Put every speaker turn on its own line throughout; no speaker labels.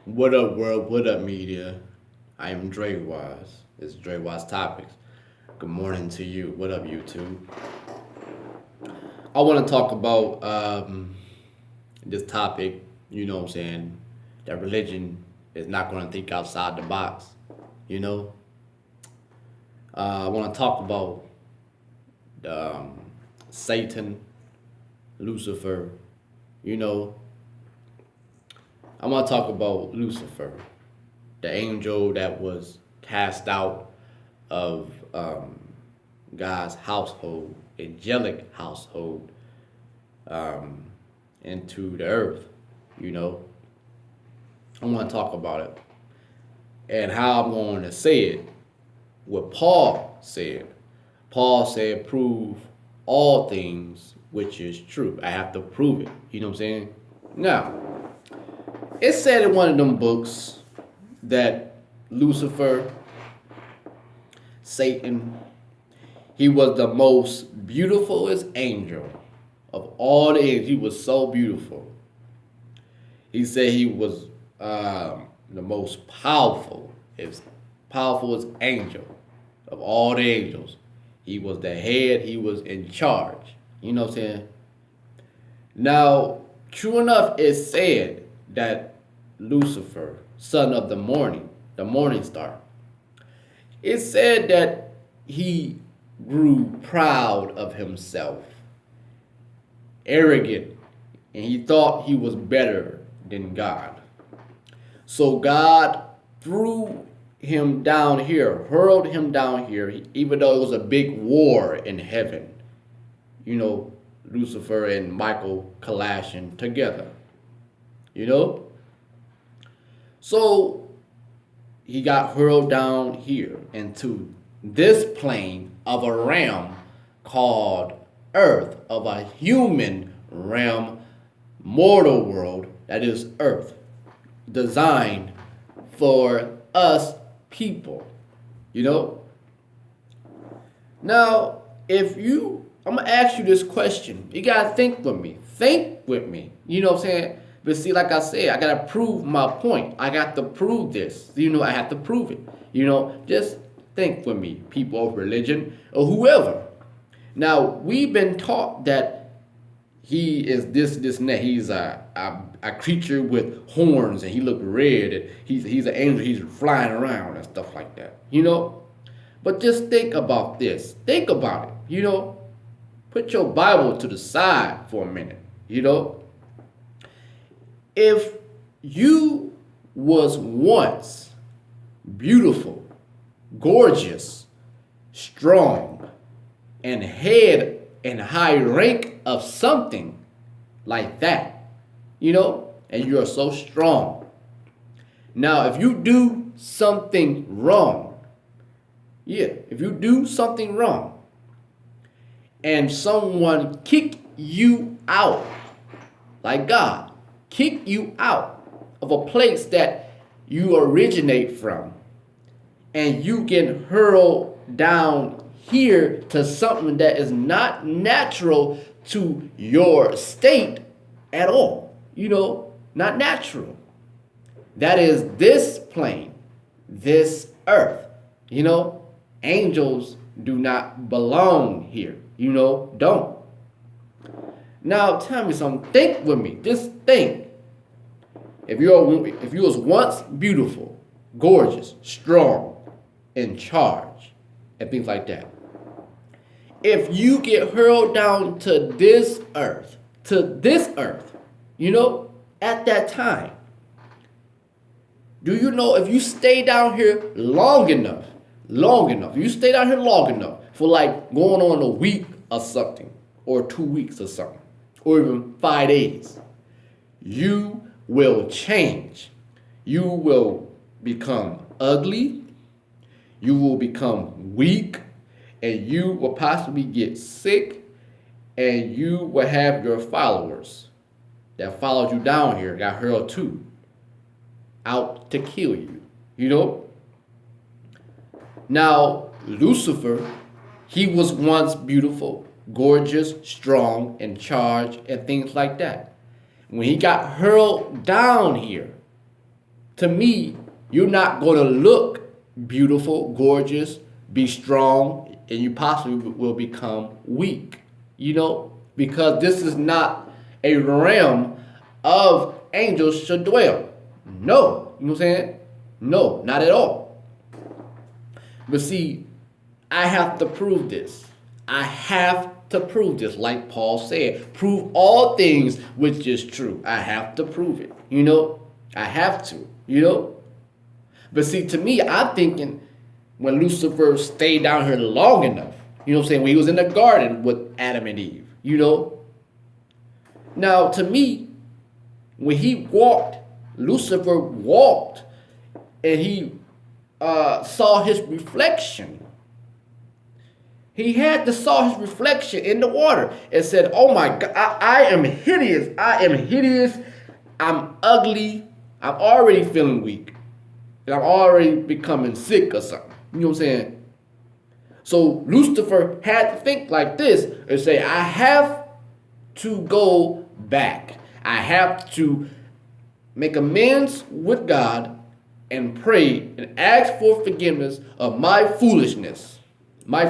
What up, world? What up, media? I am Drewize. It's Drewize Topics. Good morning to you. What up, YouTube? I want to talk about this topic. You know what I'm saying? That religion is not going to think outside the box. You know? I want to talk about Satan, Lucifer. You know, I want to talk about Lucifer, the angel that was cast out of God's household, angelic household, um, into the earth. You know, I want to talk about it and how I'm going to say it. What Paul said. Paul said, "Prove all things which is true." I have to prove it. You know what I'm saying? Now, it said in one of them books that Lucifer, Satan, he was the most beautifulest angel of all the angels. He was so beautiful. He said he was the most powerful, as powerful as angel of all the angels. He was the head. He was in charge. You know what I'm saying? Now, true enough, it said that Lucifer, son of the morning star, it said that he grew proud of himself, arrogant, and he thought he was better than God. So God threw him down here, hurled him down here, even though it was a big war in heaven. You know, Lucifer and Michael clashing together. You know? So he got hurled down here into this plane of a realm called Earth, of a human realm, mortal world that is Earth, designed for us people. You know? Now, I'm gonna ask you this question. You gotta think with me. Think with me. You know what I'm saying? But see, like I said, I gotta prove my point. I got to prove this. You know, I have to prove it. You know, just think with me, people of religion or whoever. Now, we've been taught that he is this, and that. He's a creature with horns, and he looked red, and he's an angel. He's flying around and stuff like that. You know, but just think about this. Think about it. You know. Put your Bible to the side for a minute, you know. If you was once beautiful, gorgeous, strong, and head and high rank of something like that, you know, and you are so strong. Now, if you do something wrong, if you do something wrong, and someone kick you out, like God, kick you out of a place that you originate from, and you get hurled down here to something that is not natural to your state at all, you know, not natural. That is this plane, this earth, you know. Angels do not belong here. You know, don't. Now tell me something. Think with me. Just think. If you was once beautiful, gorgeous, strong, in charge, and things like that. If you get hurled down to this earth, you know, at that time, do you know if you stay down here long enough, you stay down here long enough, for like going on a week or something, or 2 weeks or something, or even 5 days, you will change. You will become ugly, you will become weak, and you will possibly get sick, and you will have your followers that followed you down here, got hurled too, out to kill you, you know? Now, Lucifer, he was once beautiful, gorgeous, strong, in charge, and things like that. When he got hurled down here to me, you're not going to look beautiful, gorgeous, be strong, and you possibly will become weak, because this is not a realm of angels should dwell. No, you know what I'm saying? No, not at all. But see, I have to prove this. I have to prove this, like Paul said. Prove all things which is true. I have to prove it, I have to, But see, to me, I'm thinking when Lucifer stayed down here long enough, when he was in the garden with Adam and Eve, Now, to me, when he walked, Lucifer walked, and he saw his reflection. He had to saw his reflection in the water and said, "Oh my God, I am hideous. I am hideous. I'm ugly. I'm already feeling weak. And I'm already becoming sick or something." You know what I'm saying? So Lucifer had to think like this and say, I have to go back. I have to make amends with God and pray and ask for forgiveness of my foolishness. My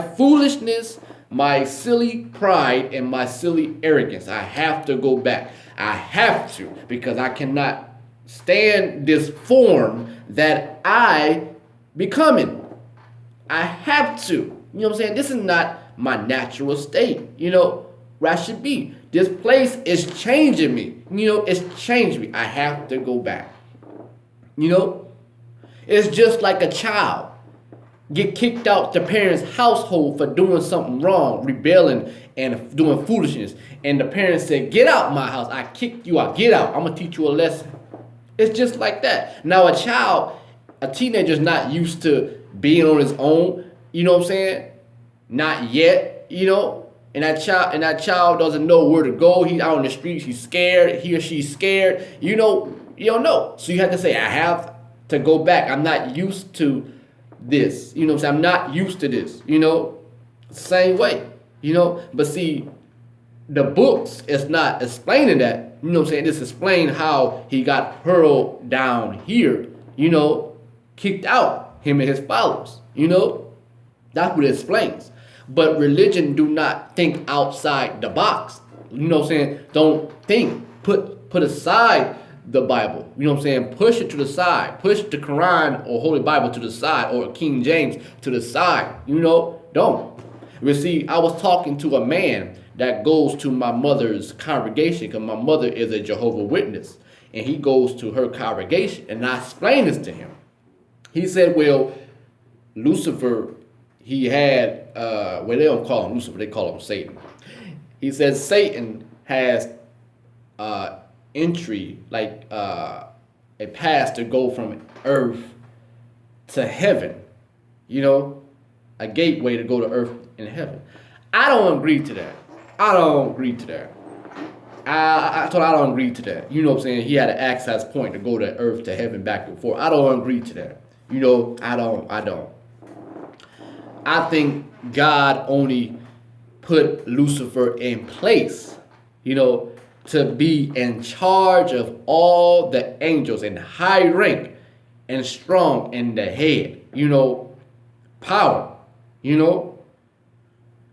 silly pride, and my silly arrogance. I have to go back. I have to, because I cannot stand this form that I becoming. I have to. You know what I'm saying? This is not my natural state, where I should be. This place is changing me. It's changing me. I have to go back. It's just like a child get kicked out the parents' household for doing something wrong, rebelling and doing foolishness. And the parents said, "Get out my house. I kicked you out. Get out. I'm going to teach you a lesson." It's just like that. Now a teenager's not used to being on his own. You know what I'm saying? Not yet, And that child doesn't know where to go. He's out on the streets. He's scared. He or she's scared. You don't know. So you have to say, I have to go back. I'm not used to this. You know what I'm saying? I'm not used to this. Same way. But see, the books is not explaining that. You know what I'm saying? It's explaining how he got hurled down here, kicked out, him and his followers. That's what it explains. But religion do not think outside the box. You know what I'm saying? Don't think. Put aside the Bible. You know what I'm saying? Push it to the side. Push the Quran or Holy Bible to the side, or King James to the side. Don't. You see, I was talking to a man that goes to my mother's congregation, because my mother is a Jehovah's Witness, and he goes to her congregation, and I explained this to him. He said, well, Lucifer, he had, they don't call him Lucifer, they call him Satan. He says Satan has entry, like a path to go from earth to heaven, a gateway to go to earth and heaven. I don't agree to that. I don't agree to that. I don't agree to that. You know what I'm saying? He had an access point to go to earth, to heaven, back and forth. I don't agree to that. I don't. I think God only put Lucifer in place, to be in charge of all the angels in high rank and strong in the head, power,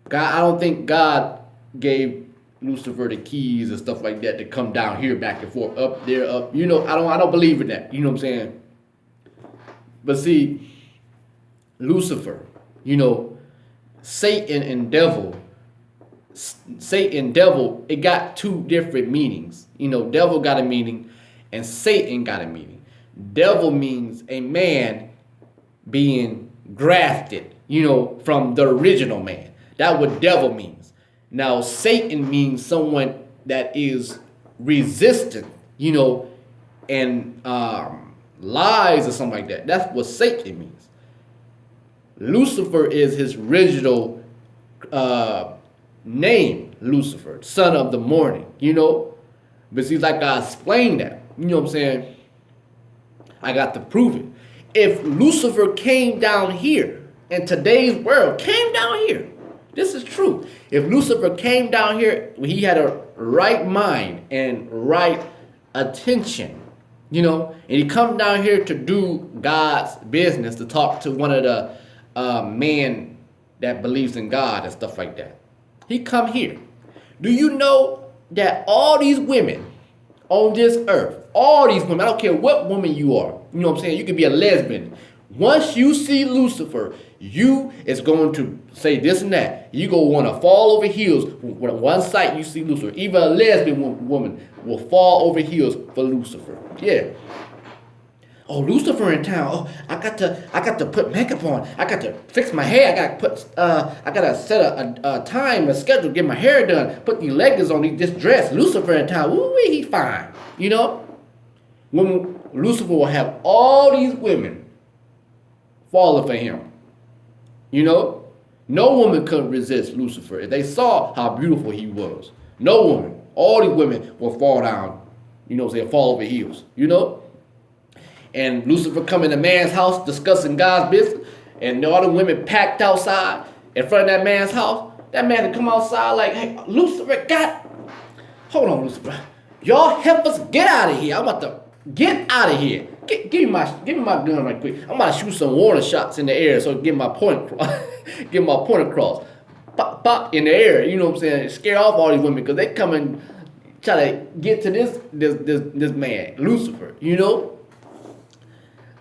God, I don't think God gave Lucifer the keys and stuff like that to come down here, back and forth, up there, up. I don't believe in that. You know what I'm saying? But see, Lucifer, Satan and devil, it got two different meanings. Devil got a meaning and Satan got a meaning. Devil means a man being grafted, from the original man. That's what devil means. Now, Satan means someone that is resistant, and lies or something like that. That's what Satan means. Lucifer is his original name, Lucifer, son of the morning, But see, like I explained that, you know what I'm saying? I got to prove it. If Lucifer came down here, in today's world, came down here, this is true. If Lucifer came down here, he had a right mind and right attention, And he come down here to do God's business, to talk to one of the men that believes in God and stuff like that. He come here. Do you know that all these women on this earth, all these women, I don't care what woman you are, you know what I'm saying? You could be a lesbian. Once you see Lucifer, you is going to say this and that. You go want to fall over heels when one sight you see Lucifer. Even a lesbian woman will fall over heels for Lucifer. Yeah. Oh, Lucifer in town. Oh, I got to put makeup on. I got to fix my hair. I got to set a time, a schedule, get my hair done. Put these leggings on, this dress. Lucifer in town. Ooh, he fine. When Lucifer will have all these women falling for him. No woman could resist Lucifer if they saw how beautiful he was. No woman. All these women will fall down. Fall over heels. And Lucifer come in a man's house discussing God's business, and all the women packed outside in front of that man's house. That man would come outside like, hey, Lucifer, hold on, Lucifer. Y'all help us get out of here. I'm about to get out of here. Give me my gun right quick. I'm about to shoot some warning shots in the air so get my point across. Get my point across. Pop, pop in the air. You know what I'm saying? Scare off all these women because they come and try to get to this man, Lucifer.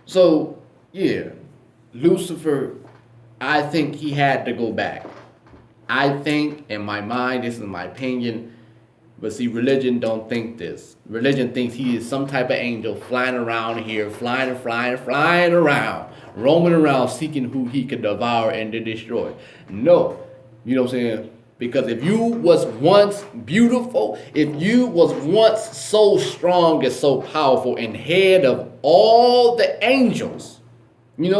So, yeah, Lucifer, I think he had to go back. I think, in my mind, this is my opinion, but see, religion don't think this. Religion thinks he is some type of angel flying around here, flying around, roaming around, seeking who he can devour and to destroy. No, you know what I'm saying? Because if you was once beautiful, if you was once so strong and so powerful and head of all the angels, and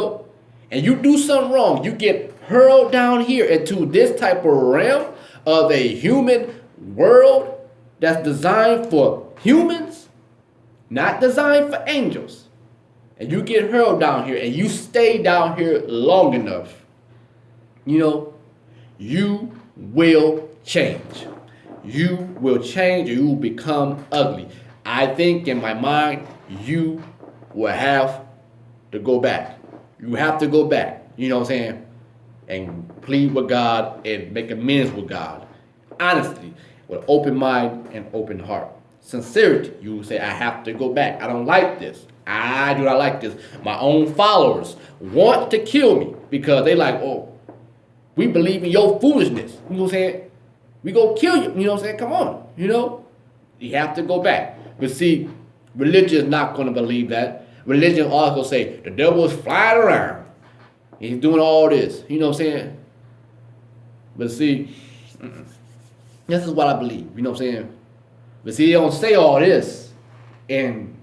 you do something wrong, you get hurled down here into this type of realm of a human world that's designed for humans, not designed for angels. And you get hurled down here and you stay down here long enough, you will change. You will change or you will become ugly. I think in my mind, you will have to go back. You have to go back, you know what I'm saying? And plead with God and make amends with God. Honestly, with an open mind and open heart. Sincerity, you will say, I have to go back. I don't like this. I do not like this. My own followers want to kill me because they like, oh, we believe in your foolishness. You know what I'm saying? We gonna kill you. You know what I'm saying? Come on. You have to go back. But see, religion is not going to believe that. Religion also say the devil is flying around. He's doing all this. You know what I'm saying? But see, this is what I believe. You know what I'm saying? But see, they don't say all this in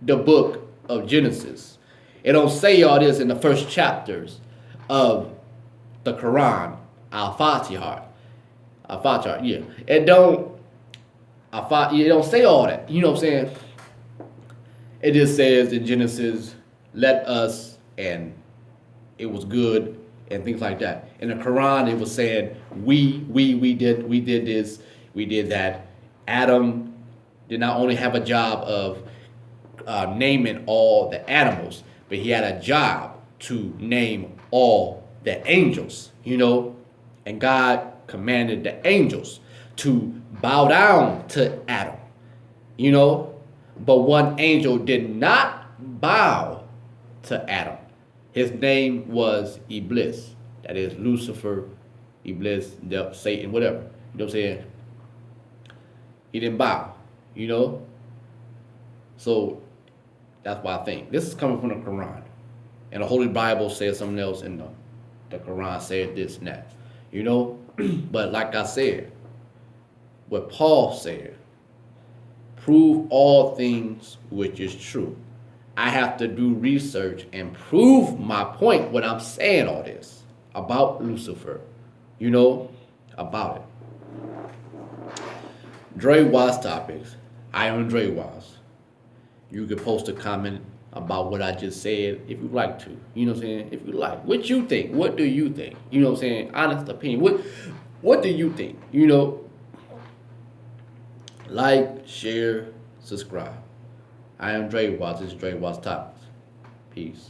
the book of Genesis. It don't say all this in the first chapters of the Quran, Al-Fatiha, yeah. It don't say all that. You know what I'm saying? It just says in Genesis, let us, and it was good, and things like that. In the Quran, it was saying, we did this, we did that. Adam did not only have a job of naming all the animals, but he had a job to name all the angels, and God commanded the angels to bow down to Adam, but one angel did not bow to Adam. His name was Iblis, that is Lucifer, Iblis, Satan, whatever, you know what I'm saying? He didn't bow, so that's why I think this is coming from the Quran, and the Holy Bible says something else in the Quran said this and that, But like I said, what Paul said, prove all things which is true. I have to do research and prove my point when I'm saying all this about Lucifer, about it. Drewize Topics. I am Drewize. You can post a comment about what I just said if you'd like to. You know what I'm saying? If you like. What you think? What do you think? You know what I'm saying? Honest opinion. What do you think? Like, share, subscribe. I am Drewize. This is Drewize Topics. Peace.